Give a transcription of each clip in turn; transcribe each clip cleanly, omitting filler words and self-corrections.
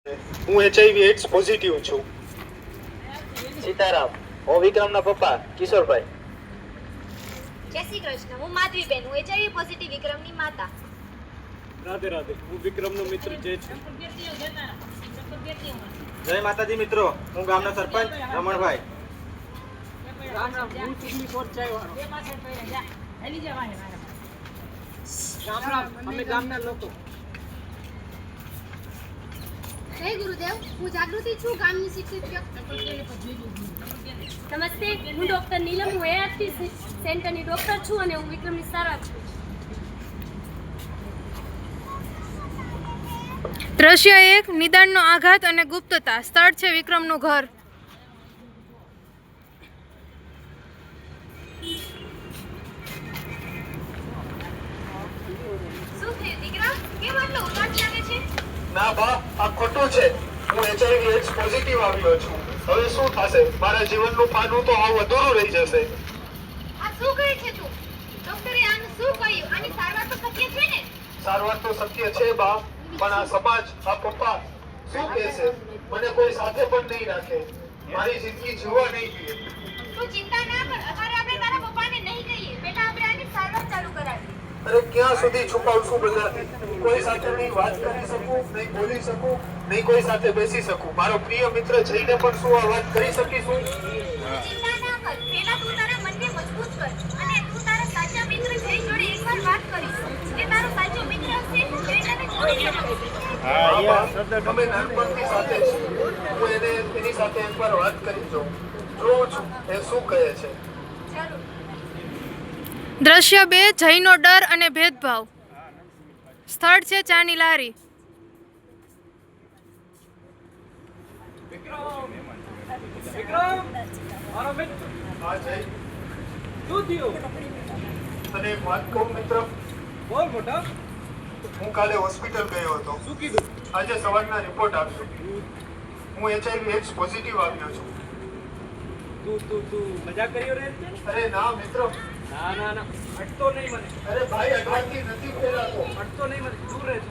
હું HIV ads positive છું. સીતારામ, હું વિક્રમના પપ્પા કિશોરભાઈ. જય શ્રી કૃષ્ણ. હું માધવીબેન. હું HIV પોઝિટિવ વિક્રમની માતા. રાધે રાધે. હું વિક્રમનો મિત્ર જય છું. જય માતાજી મિત્રો, હું ગામના સરપંચ રમણભાઈ. રામ રામ. હું ચૂંટણી કોર્ટ ચાયવાળો. રામ રામ. અમે ગામના લોકો. જય ગુરુદેવ. હું જાગૃતિ છું, ગામની શિક્ષિત. નમસ્તે, હું ડોક્ટર નીલમ. હું એઆરટી સેન્ટરની ડોક્ટર છું અને હું વિક્રમની સારવાર છું. દ્રશ્ય 1. નિદાનનો આઘાત અને ગુપ્તતા. સ્થળ છે વિક્રમનું ઘર. શું થયું દીકરા? કેમ આટલો ઉદાસ લાગે છે? ના બા, આ ખોટું છે. હું HIV એડ્સ પોઝિટિવ આવ્યો છું. હવે શું થશે? મારા જીવનનું પાનું તો આવું અધૂરું રહી જશે. આ શું કહે છે તું? ડોક્ટરે આનું શું કહ્યું? આની સારવાર તો શક્ય છે ને? સારવાર તો શક્ય છે બા, પણ આ સમાજ, આ પપ્પા શું કહેશે? મને કોઈ સાથે પણ નહીં રાખે. મારી જિંદગી જીવવા નહીં દે. તું ચિંતા ના કર. અત્યારે આપણે તારા પપ્પાને નહીં કહીએ. બેટા, આપણે આની સારવાર ચાલુ કરાવીએ. અરે ક્યાં સુધી છુપાવશું બધાથી? કોઈ સાથે નહીં વાત કરી શકું, નહીં બોલી શકું, નહીં કોઈ સાથે બેસી શકું. મારો પ્રિય મિત્ર જઈને પણ શું આ વાત કરી શકીશું? ચિંતા ના કર. પહેલા તું તારા મનને મજબૂત કર અને તું તારા સાચા મિત્ર જય જોડે એકવાર વાત કરીશ. એ તારો સાચો મિત્ર હશે. જયને છોડી શકશે. અમે નાનપણથી સાથે છીએ. હું એની સાથે એકવાર વાત કરી જોઉં. જોઉં છું એ શું કહે છે. જરૂર. દ્રશ્ય 2. જયનો ડર અને ભેદભાવ. સ્થળ છે ચાની લારી. વિક્રમ, મારો મિત્ર. હા જય, શું થયું? તને એક વાત કહું મિત્ર. બોલ મોટા. હું કાલે હોસ્પિટલ ગયો હતો. શું કીધું? આજે સવારના રિપોર્ટ આવ્યો. હું HIV એડ્સ પોઝિટિવ આવ્યો છું. તું મજાક કર્યો રે છે? અરે ના મિત્ર. ના ના ના, અટતો નહીં મને. અરે ભાઈ, અડવાથી નથી ફેરાતો. અટતો નહીં મને. દૂર રહે છે.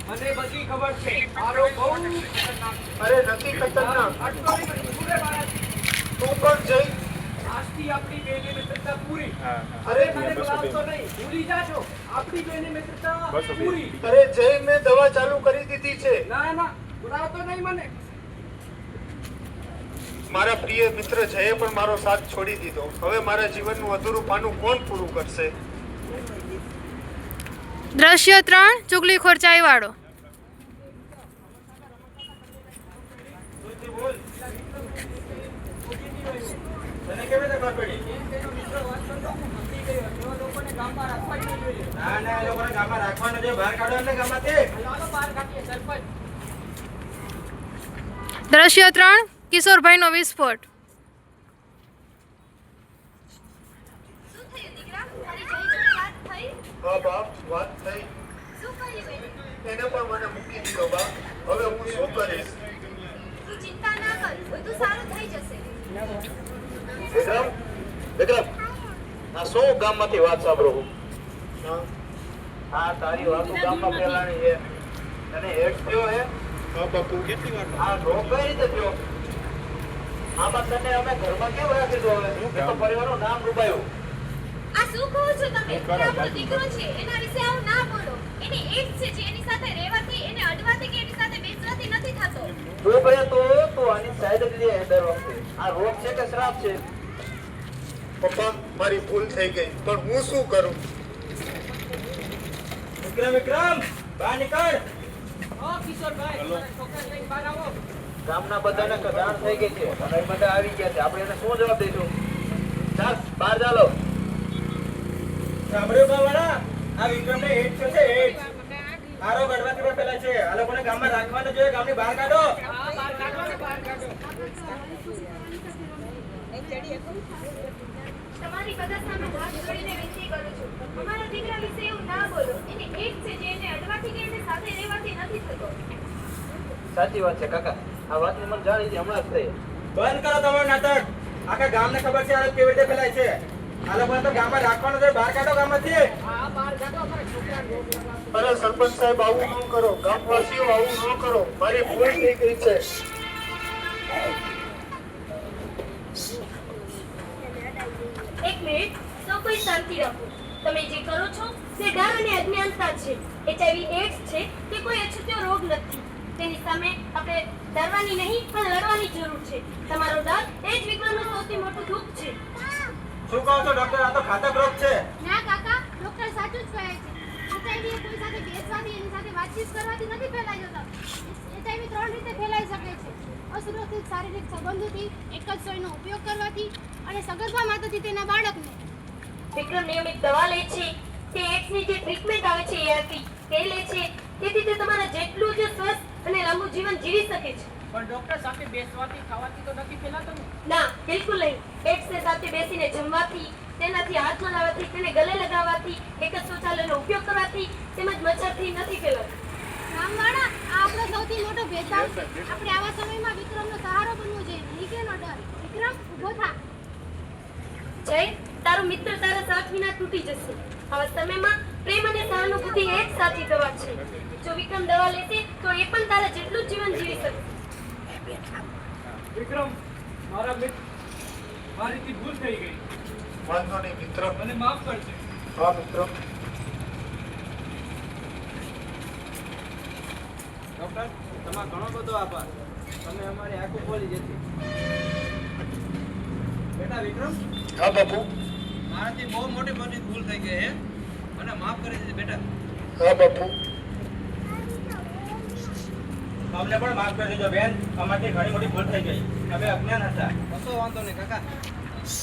મને બધી ખબર છે. મારો બહુ ખતરનાક. અરે નથી ખતરનાક. અટતો નહીં મને. દૂર રહે મારાથી. તું પણ જઈ. આજથી આપણી બેની મિત્રતા પૂરી. અરે મને બોલાવતો નહીં. ભૂલી જાજો. આપણી બેની મિત્રતા પૂરી. અરે જય, મેં દવા ચાલુ કરી દીધી છે. ના ના, બોલાવતો નહીં મને. મારા પ્રિય મિત્ર જયે પણ મારો સાથ છોડી દીધો. હવે મારા જીવનનું અધૂરું પાનું કોણ પૂરું કરશે? દ્રશ્ય 3. ચુગલીખોર ચાયવાળો. તને કેવી રીતે ખબર પડી? ના ના, એ લોકોને ગામમાં રાખવાનું છે. બહાર કાઢો એટલે ગામમાંથી. દ્રશ્ય 3. કિશોરભાઈનો વિસ્ફોટ. શું થયું દીકરા? તારી જય જોડે વાત થઈ? હા બાપ, વાત થઈ. શું કહ્યું એને? એને પણ મને મૂકી દીધો બા. હવે હું શું કરીશ? તું ચિંતા ના કર. બધું સારું થઈ જશે. વિક્રમ, વિક્રમ, આ શું ગામમાંથી વાત સાંભળું છું? હા આ તારી વાતો ગામમાં ફેલાણી છે. તને એડ્સ થયો હે? હા બાપુ. આ રોગ કઈ રીતે થયો? આમાં તને અમે ઘરમાં કેમ રાખી દો? હવે મેં તો પરિવારનું નામ ડૂબાયું. આ શું કહો છો તમે? એ આપણો દીકરો છે. એના વિશે આવું ના બોલો. એને એડ્સ છે જે એની સાથે રહેવાથી, એને અડવાથી કે એની સાથે બેસવાથી નથી થતો. તું કહે તો આની સાઈડ જ લે દર વખતે. આ રોગ છે કે શ્રાપ છે? પપ્પા, મારી ભૂલ થઈ ગઈ, પણ હું શું કરું? વિક્રમ, વિક્રમ, બહાર નીકળ. કિશોરભાઈ, છોકરા લઈને બહાર આવો. ગામના બધાને જાણ થઈ ગઈ છે અને એ બધા આવી ગયા છે. આપણે એને શું જવાબ દઈશું? ચાલ બહાર ચાલો. સાંભળ્યું ગામવાળા? આ વિક્રમને એડ્સ છે. એડ્સ આરો ગડવાથી પણ પેલા છે. આ લોકોને ગામમાં રાખવાનું જોઈએ. ગામની બહાર કાઢો. તમારી બધા સામે હાથ જોડીને વિનંતી કરું છું. અમારા દીકરા વિશે એવું ના બોલો. એને એડ્સ છે જે એને અડવાથી કે એને સાથે રહેવાથી નથી થતો. સાચી વાત છે કાકા. આ વાતની મને જાણી હતી હમણાં જ થઈ. બંધ કરો તમારું નાટક. આખા ગામને ખબર છે આ કેવી રીતે ફેલાય છે. આ લોકોને તો ગામમાં રાખવાનું છે, બહાર કાઢો ગામમાંથી. અરે સરપંચ સાહેબ આવું ન કરો, ગામવાસીઓ આવું ન કરો, મારી ભૂલ થઈ ગઈ છે. એક મિનિટ, સૌ કોઈ શાંતિ રાખો. તમે જે કરો છો તે ડર અને અજ્ઞાનતા છે. HIV એડ્સ છે તે કોઈ અછૂતો રોગ નથી. તેની સામે આપણે ડરવાની નહીં પણ લડવાની જરૂર છે. તમારો ડર એ જ વિક્રમનું સૌથી મોટું દુઃખ છે. શું કહો છો ડોક્ટર? આ તો ઘાતક રોગ છે. ના કાકા, ડોક્ટર સાચું જ કહે છે. HIV કોઈ સાથે બેસવાથી, એની સાથે વાતચીત કરવાથી નથી ફેલાઈ જતો. HIV 3 રીતે ફેલાઈ શકે છે: અસુરક્ષિત શારીરિક સંબંધોથી, એક જ સોયનો ઉપયોગ કરવાથી અને સગર્ભા માતાથી તેના બાળકને. વિક્રમ નિયમિત દવા લે છે. તે એડ્સની જે ટ્રીટમેન્ટ આવે છે ART તે લે છે. તેથી તે તમારા જેટલું જ સ્વસ્થ અને લાંબુ જીવન જીવી શકે છે. પણ ડોક્ટર સાથે બેસવાથી ખાવાથી તો નથી ફેલાતો ને? ના, બિલકુલ નહીં. એડ્સને સાથે બેસીને જમવાથી, તેનાથી હાથ મિલાવવાથી, તેને ગલે લગાવવાથી, એક જ શૌચાલયનો ઉપયોગ કરવાથી તેમજ મચ્છરથી નથી ફેલાતું. રામવાળા, આ આપણો સૌથી મોટો ભેદભાવ છે. આપણે આવા સમયમાં વિક્રમનો સહારો બનવો જોઈએ, નહીં કે નો ડર. વિક્રમ, ઊભો થા. જય, તારો મિત્ર તારા સાથ વિના તૂટી જશે. આવા સમયમાં પ્રેમ અને સહાનુભૂતિ એ જ સાચી દવા છે. જો વિક્રમ દવા લેશે તો એ પણ તારા જેટલું જ જીવન જીવી શકશે. વિક્રમ, મારા મિત્ર, મારીથી ભૂલ થઈ ગઈ. વાંધો નહીં મિત્ર. મને માફ કરજે. હા મિત્ર. ડોક્ટર, તમારો ઘણો બધો આભાર. તમે અમારી આંખો ખોલી દીધી. બેટા વિક્રમ, હા બાપુ. મારાથી બહુ મોટી ભૂલ થઈ ગઈ હે. મને માફ કરી દીધી બેટા. હા બાપુ. અમને પણ માફ કરી દેજો બેન. અમારથી ઘણી મોટી ભૂલ થઈ ગઈ. અમે અજ્ઞાન હતા. કશો વાંધો નહીં કાકા.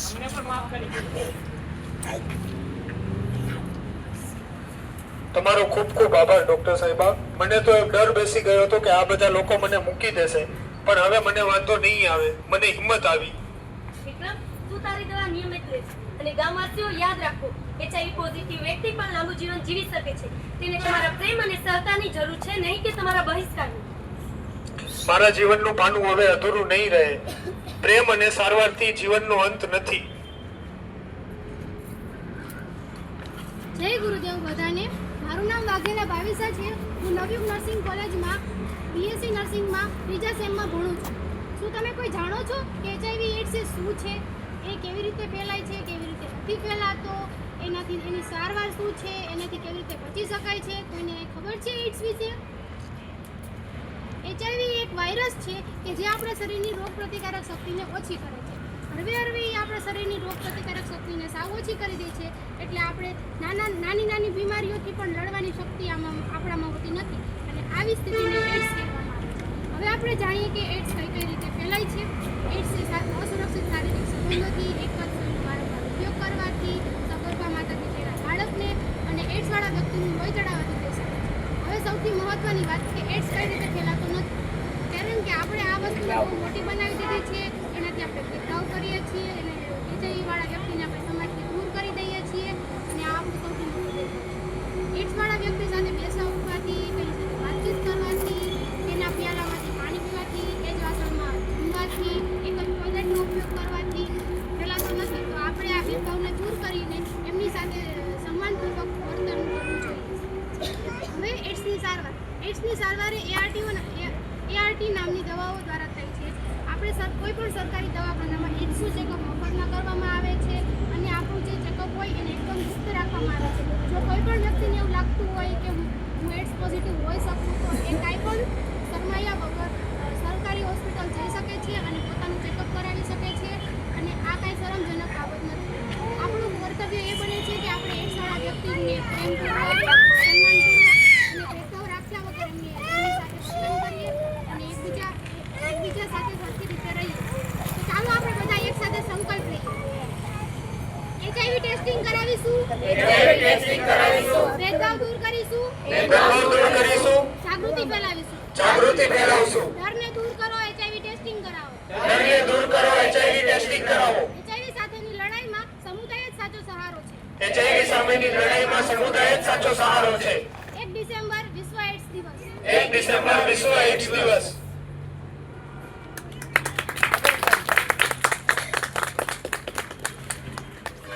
અમને પણ માફ કરી દીધો. તમારો ખૂબ ખૂબ આભાર ડોક્ટર સાહેબા. મને તો ડર બેસી ગયો હતો કે આ બધા લોકો મને મૂકી દેશે, પણ હવે મને વાંધો નહીં આવે. મને હિંમત આવી. વિક્રમ, તું તારી દવા નિયમિત લે અને ગામવાસીઓ યાદ રાખો, HIV પોઝિટિવ વ્યક્તિ પણ લાંબુ જીવન જીવી શકે છે. તેને તમારા પ્રેમ અને સહકારની જરૂર છે, નહીં કે તમારા બહિષ્કારની. મારા જીવનનું પાનું હવે અધૂરું નહીં રહે. પ્રેમ અને સારવારથી જીવનનો અંત નથી. જય ગુરુદેવ બધાને. મારું નામ વાઘેલા ભાવિસા છે. હું નવયુગ નર્સિંગ કોલેજમાં BSc નર્સિંગમાં 3જા સેમમાં ભણું છું. શું તમે કોઈ જાણો છો કે HIV એડ્સ એ શું છે? એ કેવી રીતે ફેલાય છે, કેવી રીતે નથી ફેલાતો, એનાથી એની સારવાર શું છે, એનાથી કેવી રીતે બચી શકાય છે? કોઈને ખબર છે એડ્સ વિશે? HIV એક વાયરસ છે કે જે આપણા શરીરની રોગ પ્રતિકારક શક્તિને ઓછી કરે છે. હળવે આપણા શરીરની રોગ પ્રતિકારક શક્તિને સાવ ઓછી કરી દે છે. એટલે આપણે નાની બીમારીઓથી પણ લડવાની શક્તિ આપણામાં હોતી નથી અને આવી સ્થિતિને એડ્સ કહેવામાં આવે છે. હવે આપણે જાણીએ કે એડ્સ કઈ રીતે ફેલાય છે. એડ્સ અસુરક્ષિત શારીરિક સંબંધોથી, એક જ સોયનો વારંવાર ઉપયોગ કરવાથી, સગર્ભા માતાથી તેના બાળકને અને એડ્સવાળા વ્યક્તિનું લોહી ચડાવવાથી થઈ શકે છે. હવે સૌથી મહત્વની વાત કે એડ્સ કઈ રીતે ફેલાતો નથી. કારણ કે આપણે આ વસ્તુને બહુ મોટી બનાવી દીધી છે. એનાથી આપણે ભેદભાવ કરીએ છીએ, એને HIV વાળા વ્યક્તિને આપણે સમાજથી દૂર કરી દઈએ છીએ અને આ આપણું સૌથી મોટું ભેદભાવ છે. એડ્સ વાળા વ્યક્તિ સાથે બેસવા ઉઠવાથી, તેની સાથે વાતચીત કરવાથી, તેના પ્યાલામાંથી પાણી પીવાથી, એ જ વાસણમાં જમવાથી, એક જ ટોયલેટનો ઉપયોગ કરવાથી ફેલાતો નથી. તો આપણે આ ભેદભાવને દૂર કરીને એમની સાથે સન્માનપૂર્વક વર્તન કરવું જોઈએ. હવે એડ્સની સારવાર. એડ્સની સારવાર એ ART નામની દવાઓ દ્વારા થાય છે. આપણે કોઈ પણ સરકારી દવાખાનામાં એડ્સનું ચેકઅપ મફતમાં કરવામાં આવે છે અને આપણું જે ચેકઅપ હોય એને એકદમ મુક્ત રાખવામાં આવે છે. જો કોઈ પણ વ્યક્તિને એવું લાગતું હોય કે હું એડ્સ પોઝિટિવ હોઈ શકું તો એ કાંઈ પણ શરમાયા વગર સરકારી હોસ્પિટલ જઈ શકે છે અને પોતાનું ચેકઅપ કરાવી શકે છે અને આ કાંઈ શરમજનક બાબત નથી. આપણું કર્તવ્ય એ બને છે કે આપણે એડ્સવાળા વ્યક્તિને પ્રેમપૂર્વક, સન્માનપૂર્વક અને ભેદભાવ રાખ્યા વગર એમની સાથે વર્તન કરીએ અને એકબીજા સાથે સરખી રીતે રહીએ. તો ચાલો આપણે બધા એક સાથે સંકલ્પ લઈએ. HIV ટેસ્ટિંગ કરાવીશું, ભેદભાવ દૂર કરીશું, જાગૃતિ ફેલાવીશું. ડરને દૂર કરો, HIV ટેસ્ટિંગ કરાવો. HIV સાથેની લડાઈમાં સમુદાય જ સાચો સહારો છે. HIV સામેની લડાઈમાં સમુદાય જ સાચો સહારો છે. 1 ડિસેમ્બર વિશ્વ એડ્સ દિવસ. 1 ડિસેમ્બર વિશ્વ એડ્સ દિવસ.